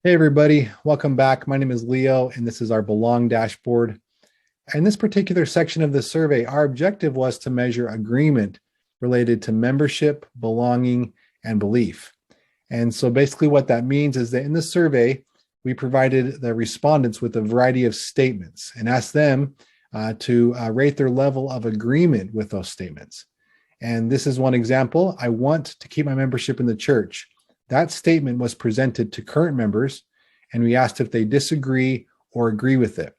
Hey everybody, welcome back. My name is Leo and this is our Belong dashboard. In this particular section of the survey, our objective was to measure agreement related to membership, belonging, and belief. And so basically what that means is that in the survey, we provided the respondents with a variety of statements and asked them to rate their level of agreement with those statements. And this is one example. I want to keep my membership in the church. That statement was presented to current members, and we asked if they disagree or agree with it.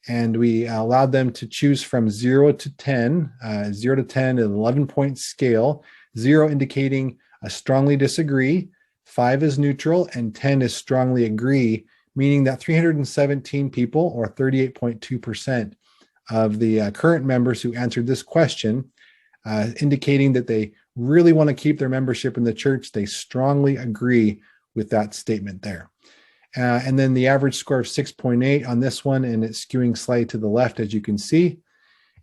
And we allowed them to choose from 0 to 10, 0 to 10, an 11-point scale, 0 indicating I strongly disagree, 5 is neutral, and 10 is strongly agree, meaning that 317 people, or 38.2% of the current members who answered this question, indicating that they really want to keep their membership in the church. They strongly agree with that statement there. And then the average score of 6.8 on this one, and it's skewing slightly to the left, as you can see.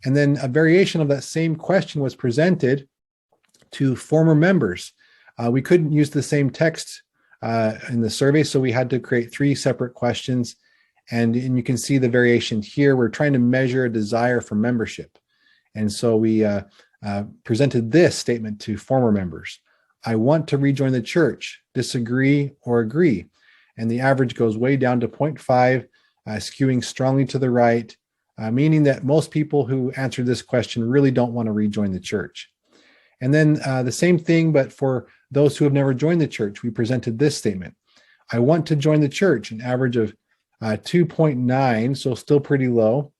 And then a variation of that same question was presented to former members. We couldn't use the same text in the survey, so we had to create 3 separate questions. And you can see the variation here. We're trying to measure a desire for membership. And so we presented this statement to former members. I want to rejoin the church, disagree or agree. And the average goes way down to 0.5, skewing strongly to the right, meaning that most people who answered this question really don't want to rejoin the church. And then the same thing, but for those who have never joined the church, we presented this statement. I want to join the church, an average of 2.9, so still pretty low.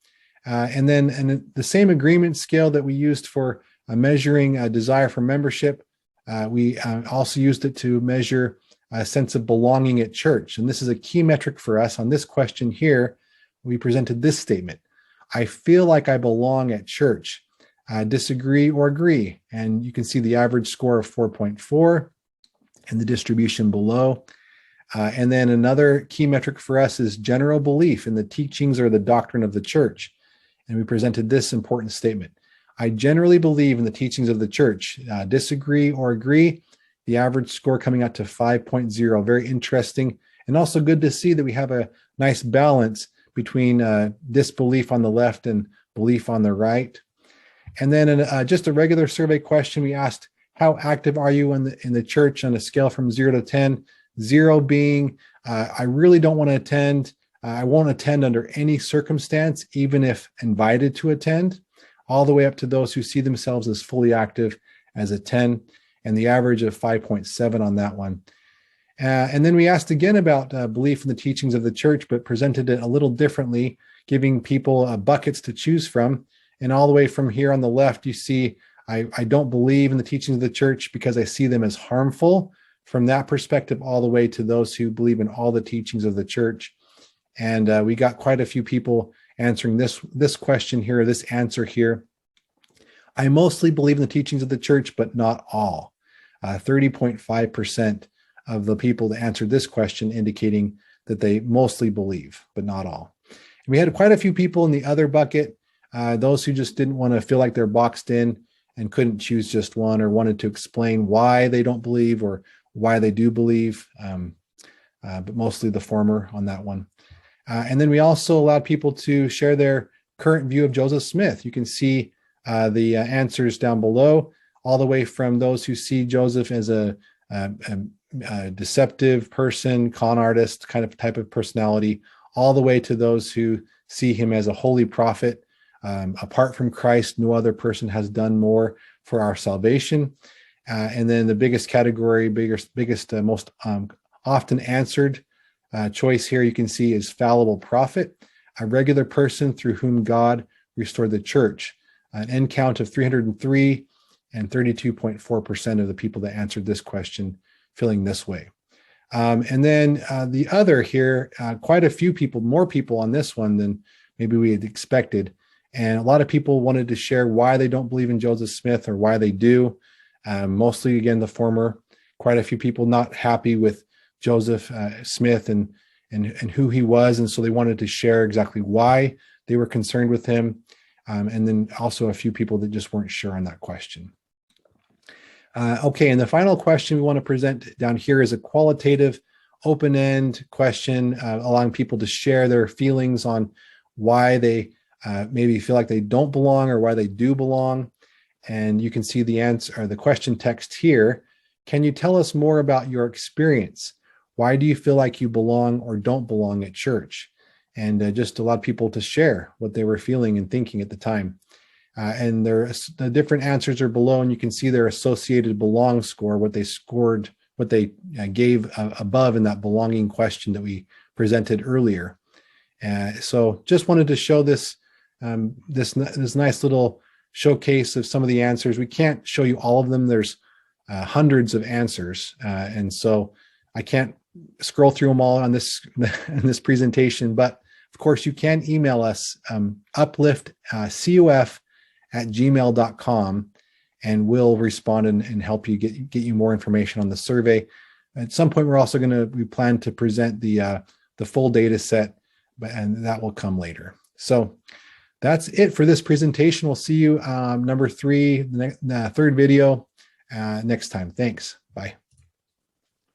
And then the same agreement scale that we used for measuring a desire for membership, we also used it to measure a sense of belonging at church. And this is a key metric for us. On this question here, we presented this statement. I feel like I belong at church. Disagree or agree. And you can see the average score of 4.4 and the distribution below. And then another key metric for us is general belief in the teachings or the doctrine of the church. And we presented this important statement. I generally believe in the teachings of the church. Disagree or agree. The average score coming out to 5.0. Very interesting. And also good to see that we have a nice balance between disbelief on the left and belief on the right. And then in just a regular survey question, we asked, how active are you in the church on a scale from 0 to 10? 0 being, I really don't want to attend. I won't attend under any circumstance, even if invited to attend, all the way up to those who see themselves as fully active as a 10, and the average of 5.7 on that one. And then we asked again about belief in the teachings of the church, but presented it a little differently, giving people buckets to choose from. And all the way from here on the left, you see, I don't believe in the teachings of the church because I see them as harmful. From that perspective, all the way to those who believe in all the teachings of the church. And we got quite a few people answering this question here, this answer here. I mostly believe in the teachings of the church, but not all. 30.5% of the people that answered this question indicating that they mostly believe, but not all. And we had quite a few people in the other bucket, those who just didn't want to feel like they're boxed in and couldn't choose just one, or wanted to explain why they don't believe or why they do believe, but mostly the former on that one. And then we also allowed people to share their current view of Joseph Smith. You can see the answers down below, all the way from those who see Joseph as a deceptive person, con artist kind of type of personality, all the way to those who see him as a holy prophet. Apart from Christ, no other person has done more for our salvation. And then the biggest category, most often answered choice here you can see is fallible prophet, a regular person through whom God restored the church. An end count of 303, and 32.4% of the people that answered this question feeling this way. And then the other here, quite a few people, more people on this one than maybe we had expected. And a lot of people wanted to share why they don't believe in Joseph Smith or why they do. Mostly, again, the former. Quite a few people not happy with Joseph Smith and who he was. And so they wanted to share exactly why they were concerned with him. And then also a few people that just weren't sure on that question. Okay, and the final question we want to present down here is a qualitative open-end question, allowing people to share their feelings on why they maybe feel like they don't belong or why they do belong. And you can see the answer or the question text here. Can you tell us more about your experience? Why do you feel like you belong or don't belong at church? And just allowed people to share what they were feeling and thinking at the time. And the different answers are below, and you can see their associated belong score, what they scored, what they gave above in that belonging question that we presented earlier. So just wanted to show this this nice little showcase of some of the answers. We can't show you all of them. There's hundreds of answers, and so I can't scroll through them all on this in this presentation. But of course, you can email us upliftcuf@gmail.com, and we'll respond and help you get you more information on the survey. At some point, we plan to present the full data set, and that will come later. So that's it for this presentation. We'll see you number 3, the third video next time. Thanks. Bye.